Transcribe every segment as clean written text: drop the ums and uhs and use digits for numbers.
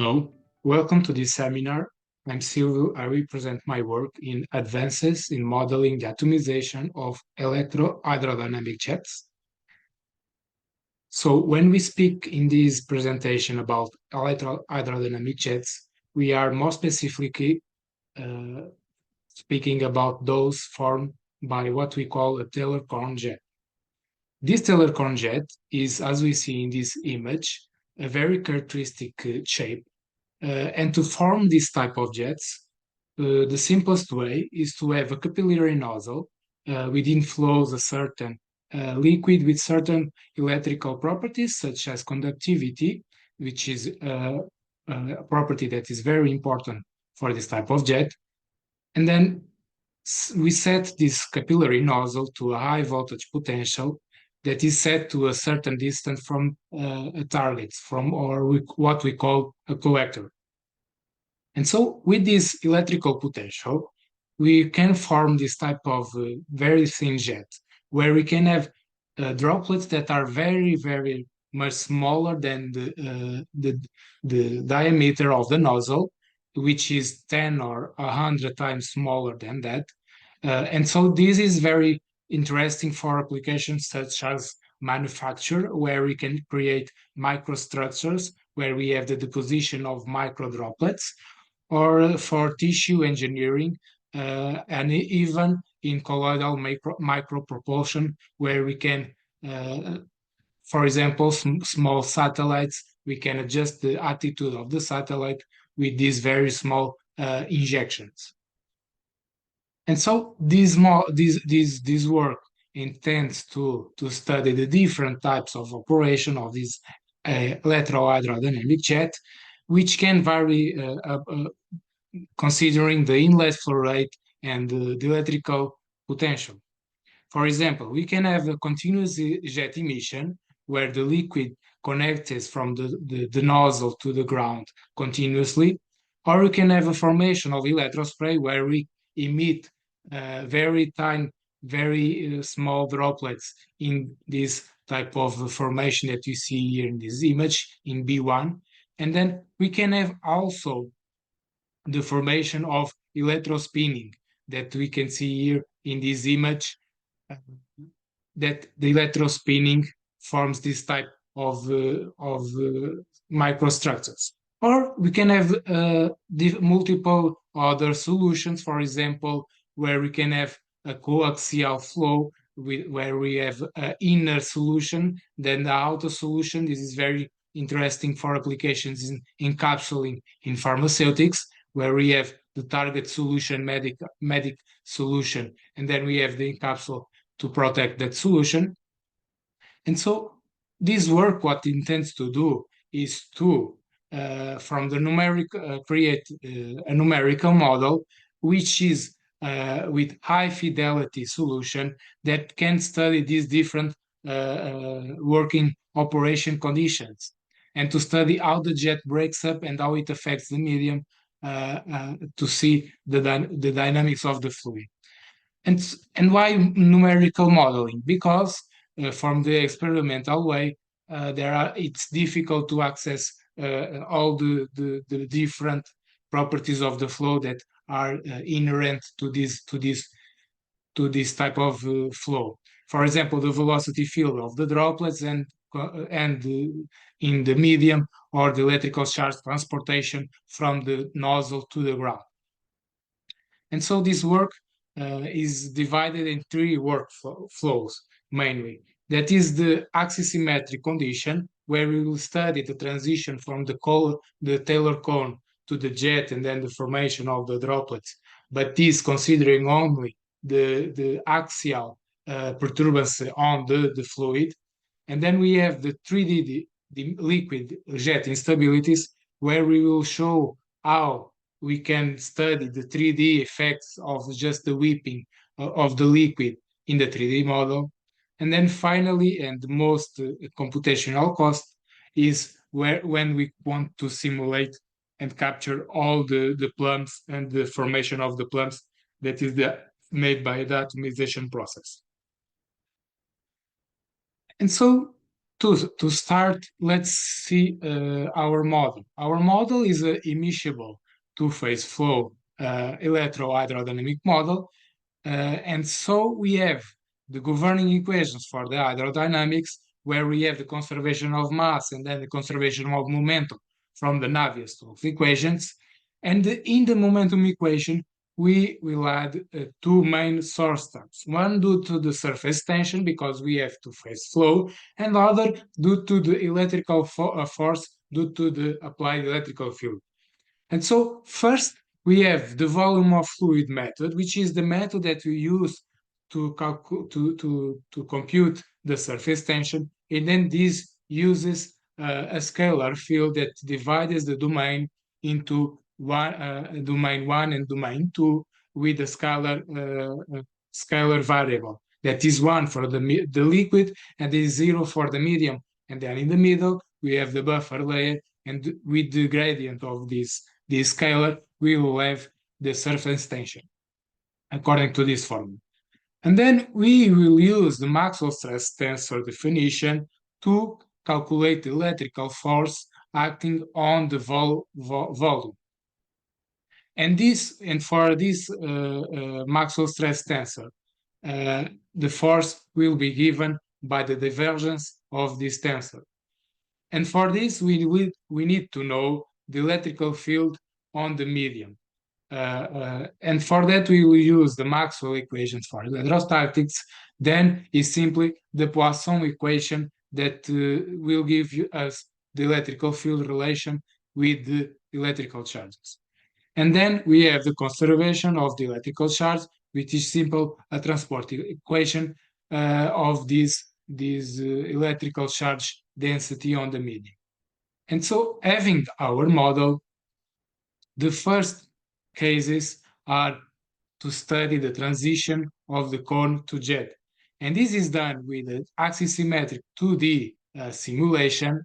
Hello, welcome to this seminar. I'm Sílvio. I represent my work in advances in modeling the atomization of electrohydrodynamic jets. So when we speak in this presentation about electrohydrodynamic jets, we are more specifically speaking about those formed by what we call a Taylor-Korn jet. This Taylor-Korn jet is, as we see in this image, a very characteristic shape. And to form this type of jets, the simplest way is to have a capillary nozzle within flows a certain liquid with certain electrical properties, such as conductivity, which is a property that is very important for this type of jet. And then we set this capillary nozzle to a high voltage potential that is set to a certain distance from a target, what we call a collector. And so with this electrical potential, we can form this type of very thin jet, where we can have droplets that are very, very much smaller than the diameter of the nozzle, which is 10 or 100 times smaller than that. And so this is very interesting for applications such as manufacture, where we can create microstructures, where we have the deposition of micro droplets, or for tissue engineering, and even in colloidal micropropulsion, where we can, for example, small satellites, we can adjust the attitude of the satellite with these very small injections. And so this work intends to study the different types of operation of this electrohydrodynamic jet, which can vary considering the inlet flow rate and the electrical potential. For example, we can have a continuous jet emission where the liquid connects from the nozzle to the ground continuously, or we can have a formation of electrospray where we emit very tiny, very small droplets in this type of formation that you see here in this image in B1. And then we can have also the formation of electrospinning that we can see here in this image, that the electrospinning forms this type of microstructures. Or we can have multiple other solutions, for example, where we can have a coaxial flow where we have an inner solution, then the outer solution. This is very interesting for applications in encapsulating in pharmaceutics, where we have the target solution, medic solution, and then we have the encapsule to protect that solution. And so this work, what it intends to do is to, from the numerical, create a numerical model, which is with high fidelity solution that can study these different working operation conditions, and to study how the jet breaks up and how it affects the medium, to see the dynamics of the fluid. And why numerical modeling? Because from the experimental way, it's difficult to access all the different properties of the flow that are inherent to this type of flow. For example, the velocity field of the droplets and in the medium, or the electrical charge transportation from the nozzle to the ground. And so this work is divided in three workflows mainly. That is the axisymmetric condition, where we will study the transition from the Taylor cone to the jet and then the formation of the droplets, but this considering only the axial perturbance on the fluid. And then we have the 3D, the liquid jet instabilities, where we will show how we can study the 3D effects of just the whipping of the liquid in the 3D model. And then finally, and the most computational cost, is when we want to simulate and capture all the plumps and the formation of the plumps that is made by the atomization process. And so to start, let's see our model. Our model is an immiscible two-phase flow electrohydrodynamic model. And so we have the governing equations for the hydrodynamics, where we have the conservation of mass and then the conservation of momentum from the Navier-Stokes equations. And in the momentum equation, we will add two main source terms. One due to the surface tension, because we have two-phase flow, and the other due to the electrical force due to the applied electrical field. And so first, we have the volume of fluid method, which is the method that we use to compute the surface tension. And then this uses a scalar field that divides the domain into domain 1 and domain 2 with a scalar variable. That is 1 for the liquid and is 0 for the medium. And then in the middle, we have the buffer layer, and with the gradient of this scalar, we will have the surface tension according to this formula. And then we will use the Maxwell stress tensor definition to calculate the electrical force acting on the volume. And for this Maxwell stress tensor, the force will be given by the divergence of this tensor. And for this, we need to know the electrical field on the medium. And for that, we will use the Maxwell equations for electrostatics. Then is simply the Poisson equation that will give us the electrical field relation with the electrical charges. And then we have the conservation of the electrical charge, which is simple a transport equation of this electrical charge density on the medium. And so having our model, the first cases are to study the transition of the cone to jet. And this is done with an axisymmetric 2D simulation,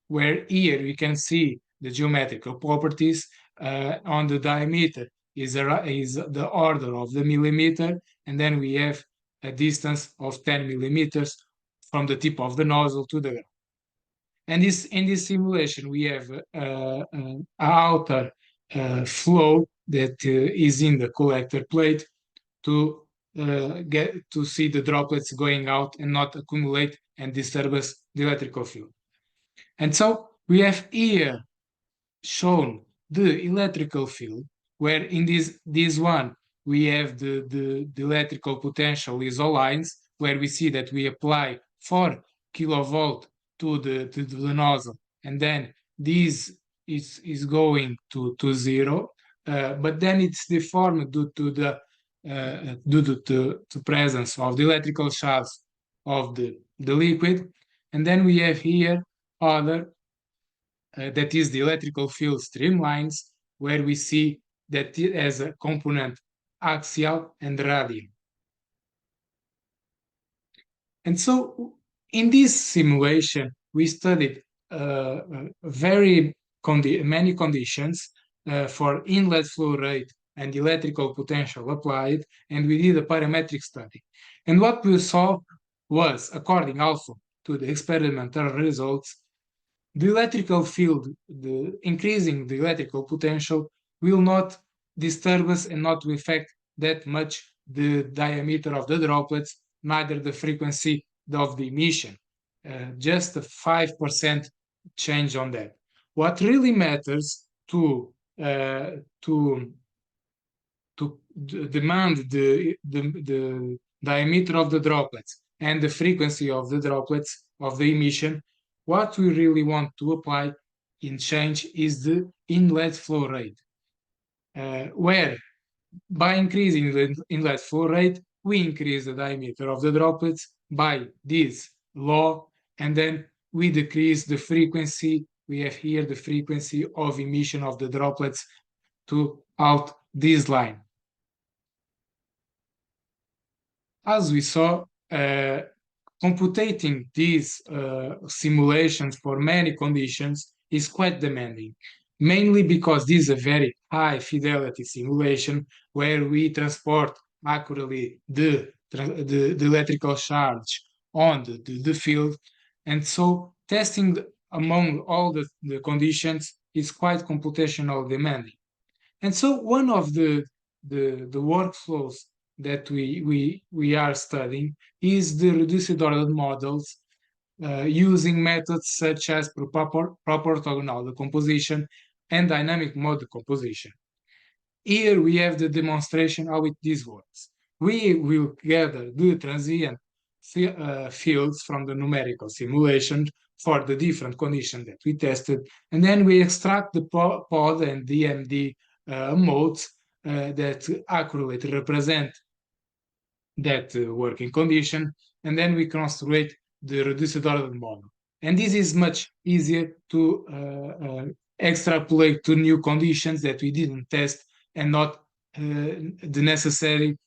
where here we can see the geometrical properties. On the diameter is the order of the millimeter, and then we have a distance of 10 millimeters from the tip of the nozzle to the ground. And in this simulation, we have an outer flow that is in the collector plate to get to see the droplets going out and not accumulate and disturb us the electrical field. And so we have here shown the electrical field, where in this one we have the electrical potential isolines, where we see that we apply 4 kilovolt to the nozzle, and then this is going to 0, but then it's deformed due to the presence of the electrical charge of the liquid. And then we have here other that is the electrical field streamlines, where we see that it has a component axial and radial. And so in this simulation, we studied many conditions for inlet flow rate and electrical potential applied, and we did a parametric study. And what we saw was, according also to the experimental results, the electrical field, increasing the electrical potential, will not disturb us and not affect that much the diameter of the droplets, neither the frequency of the emission. Just a 5% change on that. What really matters to demand the diameter of the droplets and the frequency of the droplets of the emission, what we really want to apply in change is the inlet flow rate, where by increasing the inlet flow rate, we increase the diameter of the droplets by this law, and then we decrease the frequency. We have here the frequency of emission of the droplets to out this line. As we saw, computing these simulations for many conditions is quite demanding, mainly because this is a very high fidelity simulation where we transport accurately the electrical charge on the field. And so testing among all the conditions is quite computational demanding. And so one of the workflows that we are studying is the reduced order models using methods such as proper orthogonal decomposition and dynamic mode decomposition. Here we have the demonstration how this works. We will gather the transient fields from the numerical simulation for the different conditions that we tested, and then we extract the pod and DMD modes that accurately represent that working condition, and then we construct the reduced order model. And this is much easier to extrapolate to new conditions that we didn't test and not the necessary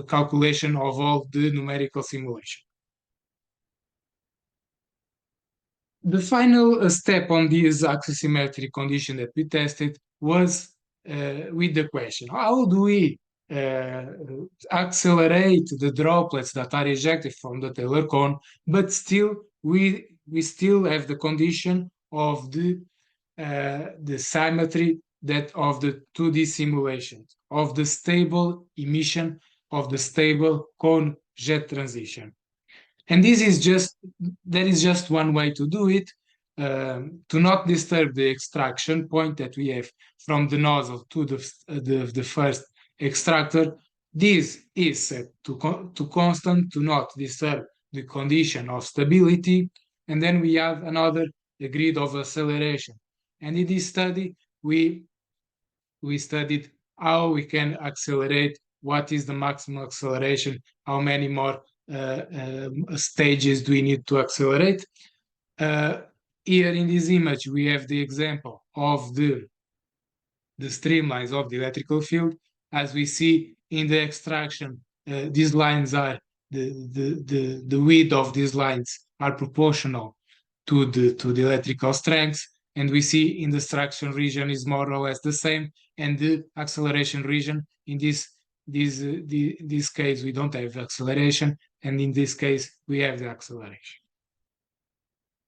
calculation of all the numerical simulation. The final step on this axisymmetric condition that we tested was with the question, how do we accelerate the droplets that are ejected from the Taylor cone, but still we still have the condition of the symmetry that of the 2D simulations, of the stable emission of the stable cone jet transition. And this is there is just one way to do it, to not disturb the extraction point that we have from the nozzle to the first extractor. This is set to constant to not disturb the condition of stability. And then we have another grid of acceleration. And in this study, we studied how we can accelerate, what is the maximum acceleration, how many more stages do we need to accelerate. Here in this image, we have the example of the streamlines of the electrical field. As we see in the extraction, these lines are the width of these lines are proportional to the electrical strength, and we see in the extraction region is more or less the same, and the acceleration region in this case we don't have acceleration, and in this case we have the acceleration.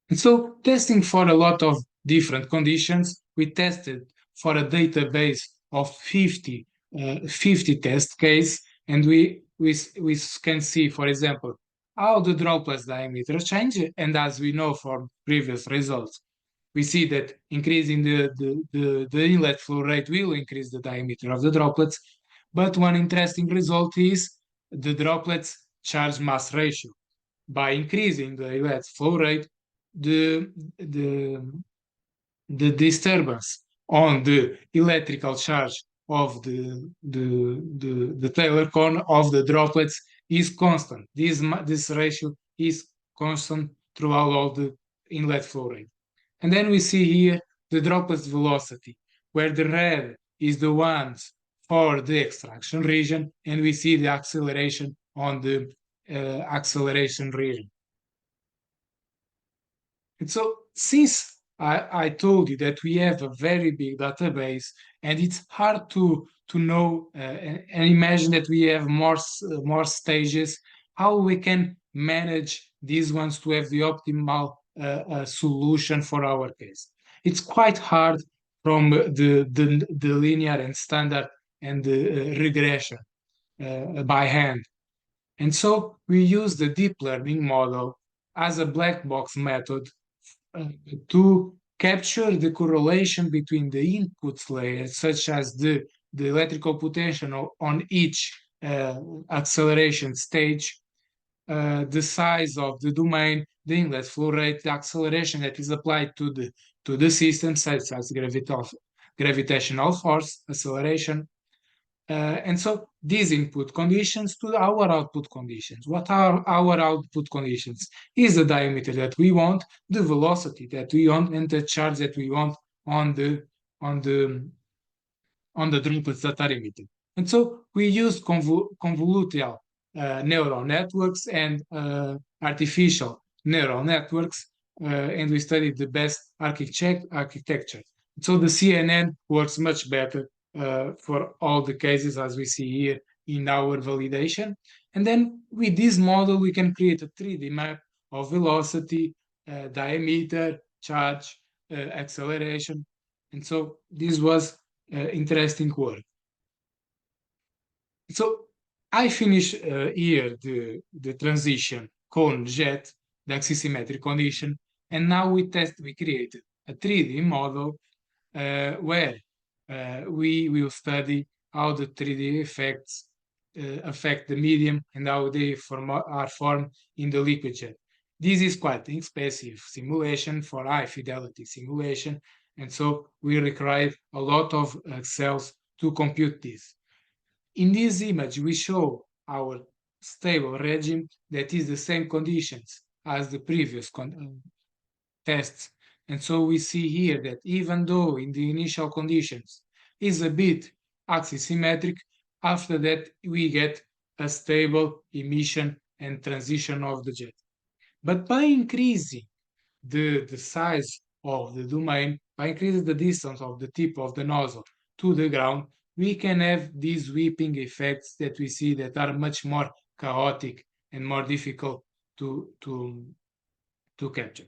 And so testing for a lot of different conditions, we tested for a database of 50 test case, and we can see, for example, how the droplets diameter change, and as we know from previous results, we see that increasing the inlet flow rate will increase the diameter of the droplets. But one interesting result is the droplets charge mass ratio. By increasing the inlet flow rate, the disturbance on the electrical charge of the Taylor cone of the droplets is constant. This ratio is constant throughout all the inlet flow rate. And then we see here the droplets velocity, where the red is the ones for the extraction region, and we see the acceleration on the acceleration region. And so since I told you that we have a very big database, and it's hard to know and imagine that we have more stages, how we can manage these ones to have the optimal solution for our case. It's quite hard from the linear and standard and the regression by hand. And so we use the deep learning model as a black box method to capture the correlation between the inputs layers, such as the electrical potential on each acceleration stage, the size of the domain, the inlet flow rate, the acceleration that is applied to the system, such as gravitational force, acceleration. And so these input conditions to our output conditions. What are our output conditions? Is the diameter that we want, the velocity that we want, and the charge that we want on the droplets that are emitted. And so we use convolutional neural networks and artificial neural networks, and we studied the best architecture. So the CNN works much better for all the cases, as we see here in our validation. And then with this model, we can create a 3D map of velocity, diameter, charge, acceleration. And so this was interesting work. So I finish here the transition cone jet, the axisymmetric condition, and now we create a 3D model where we will study how the 3D effects affect the medium and how they are formed in the liquid jet. This is quite an expensive simulation for high fidelity simulation, and so we require a lot of cells to compute this. In this image, we show our stable regime that is the same conditions as the previous tests. And so we see here that even though in the initial conditions is a bit axisymmetric, after that we get a stable emission and transition of the jet. But by increasing the size of the domain, by increasing the distance of the tip of the nozzle to the ground, we can have these whipping effects that we see that are much more chaotic and more difficult to capture.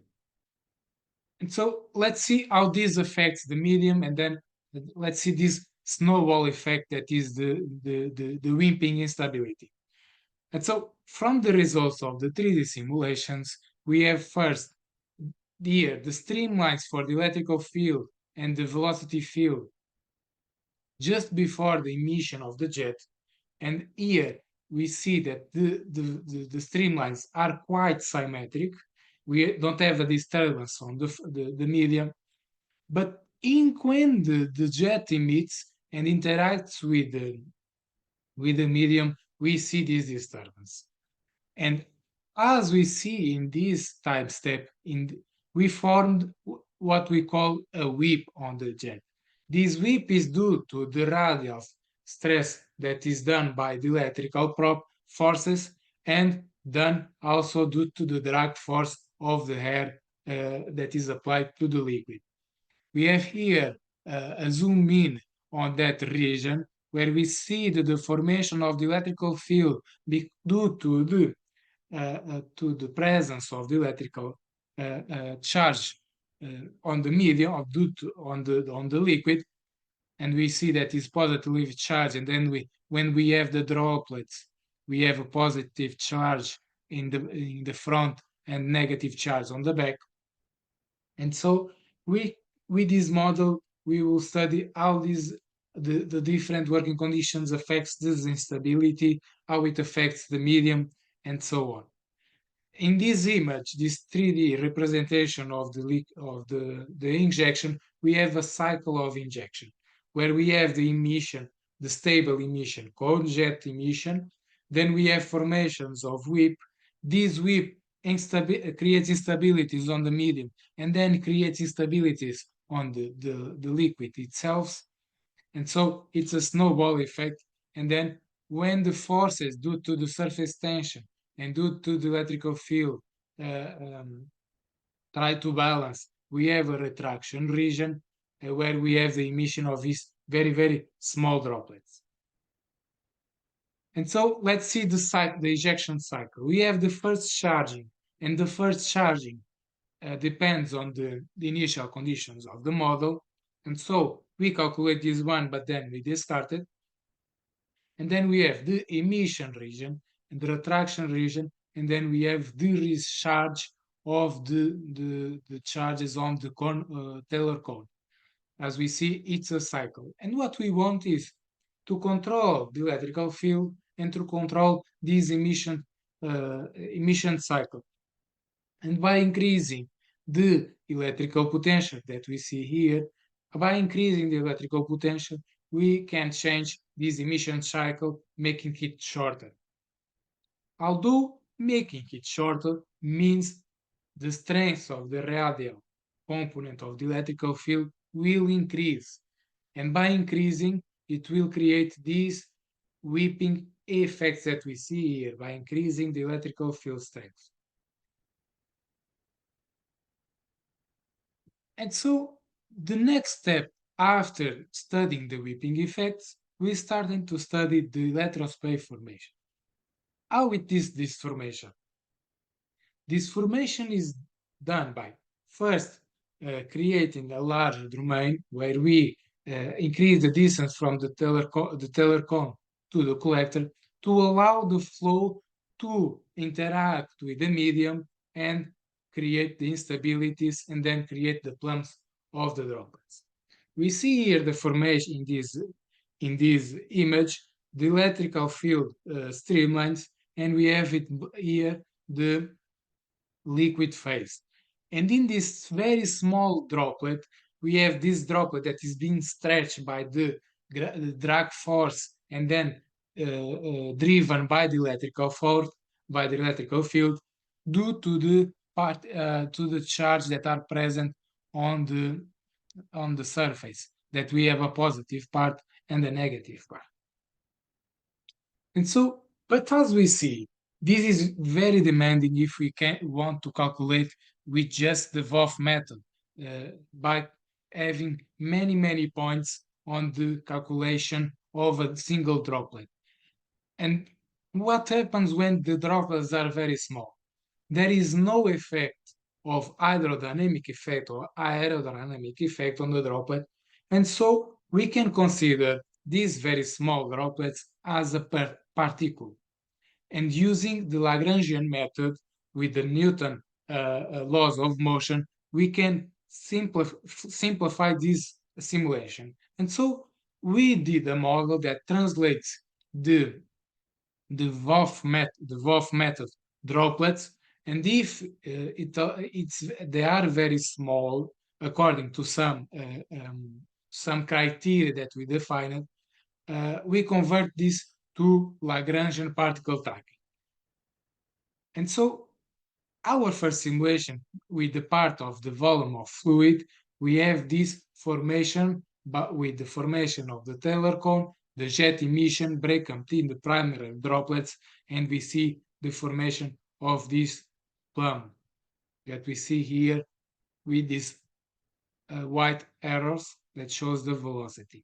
And so let's see how this affects the medium, and then let's see this snowball effect that is the whipping instability. And so from the results of the 3D simulations, we have first here the streamlines for the electrical field and the velocity field just before the emission of the jet. And here we see that the streamlines are quite symmetric. We don't have a disturbance on the medium. But when the jet emits and interacts with the medium, we see this disturbance. And as we see in this time step, we formed what we call a whip on the jet. This whip is due to the radial stress that is done by the electrical forces and done also due to the drag force of the air that is applied to the liquid. We have here a zoom in on that region where we see the deformation of the electrical field due to the presence of the electrical charge on the medium on the liquid, and we see that it's positively charged. And then when we have the droplets, we have a positive charge in the front and negative charge on the back. And so with this model, we will study how the different working conditions affects this instability, how it affects the medium, and so on. In this image, this 3D representation of the injection, we have a cycle of injection where we have the emission, the stable emission, cone jet emission. Then we have formations of whip. This whip creates instabilities on the medium and then creates instabilities on the liquid itself. And so it's a snowball effect. And then when the forces due to the surface tension and due to the electrical field try to balance, we have a retraction region where we have the emission of these very, very small droplets. And so let's see the ejection cycle. We have the first charging, and the first charging depends on the initial conditions of the model. And so we calculate this one, but then we discard it. And then we have the emission region and the retraction region, and then we have the discharge of the charges on the Taylor cone. As we see, it's a cycle. And what we want is to control the electrical field and to control this emission cycle. And by increasing the electrical potential that we see here, by increasing the electrical potential, we can change this emission cycle, making it shorter. Although making it shorter means the strength of the radial component of the electrical field will increase. And by increasing, it will create these whipping effects that we see here by increasing the electrical field strength. And so the next step after studying the whipping effects, we started to study the electron spray formation. How it is this formation? This formation is done by first creating a large domain where we increase the distance from the teller cone to the collector to allow the flow to interact with the medium and create the instabilities and then create the plumps of the droplets. We see here the formation in this image, the electrical field streamlines, and we have it here the liquid phase. And in this very small droplet, we have this droplet that is being stretched by the drag force and then driven by the electrical force, by the electrical field, due to the charge that are present on the surface. That we have a positive part and a negative part. And so, but as we see, this is very demanding if we want to calculate with just the VOF method by having many points on the calculation of a single droplet. And what happens when the droplets are very small? There is no effect of hydrodynamic effect or aerodynamic effect on the droplet. And so we can consider these very small droplets as a particle. And using the Lagrangian method with the Newton laws of motion, we can simplify this simulation. And so we did a model that translates the VOF method droplets, and if they are very small according to some criteria that we defined, we convert this to Lagrangian particle tracking. And so our first simulation with the part of the volume of fluid, we have this formation, but with the formation of the Taylor cone, the jet emission break between the primary droplets, and we see the formation of this plumb that we see here with these white arrows that shows the velocity.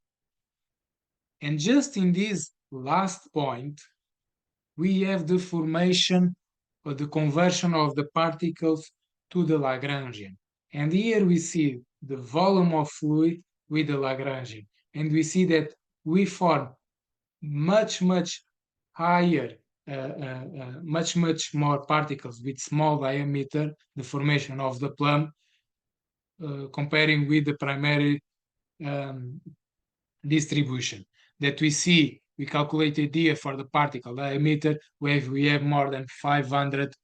And just in this last point, we have the formation or the conversion of the particles to the Lagrangian. And here we see the volume of fluid with the Lagrangian. And we see that we form much higher, much more particles with small diameter, the formation of the plumb, comparing with the primary distribution that we see. We calculated here for the particle diameter where we have more than 500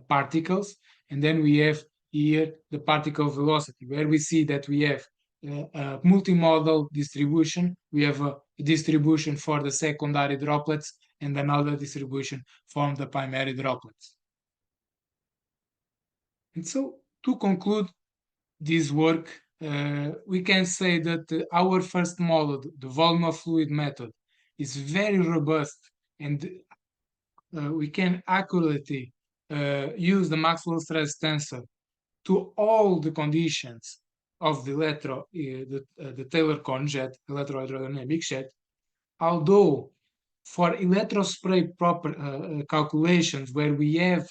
particles, and then we have here the particle velocity where we see that we have a multimodal distribution. We have a distribution for the secondary droplets and another distribution from the primary droplets. And so to conclude this work, we can say that our first model, the volume of fluid method, is very robust, and we can accurately use the Maxwell stress tensor to all the conditions of the the Taylor cone jet, electrohydrodynamic jet. Although for electrospray proper calculations where we have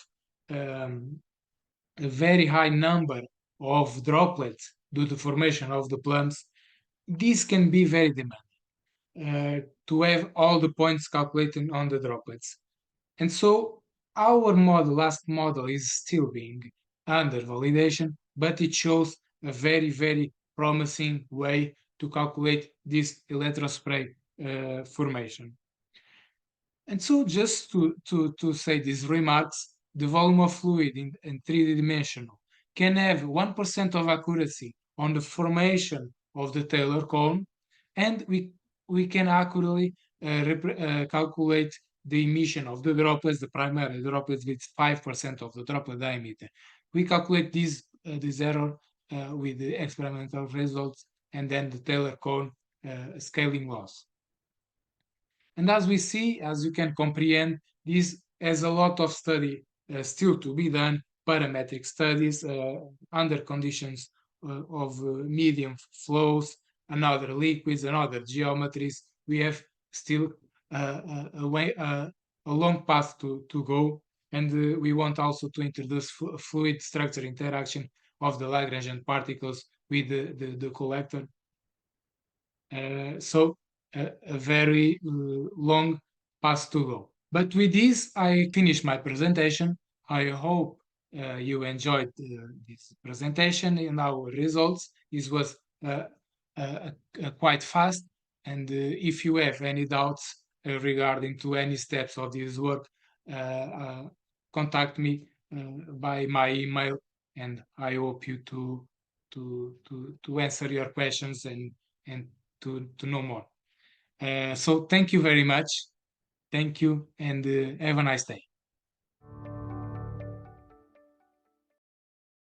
a very high number of droplets due to formation of the plumps, this can be very demanding to have all the points calculated on the droplets. And so our last model is still being under validation, but it shows a very promising way to calculate this electrospray formation. And so just to say these remarks, the volume of fluid in 3D-dimensional can have 1% of accuracy on the formation of the Taylor cone, and we can accurately calculate the emission of the droplets, the primary droplets, with 5% of the droplet diameter. We calculate this error with the experimental results and then the Taylor cone scaling loss. And as we see, as you can comprehend, this has a lot of study still to be done, parametric studies under conditions of medium flows and other liquids and other geometries. We have still a long path to go, and we want also to introduce fluid structure interaction of the Lagrangian particles with the collector. So a very long path to go. But with this, I finish my presentation. I hope you enjoyed this presentation and our results. This was quite fast. And if you have any doubts regarding to any steps of this work, contact me by my email, and I hope you to answer your questions and to know more. So thank you very much. Thank you, and have a nice day.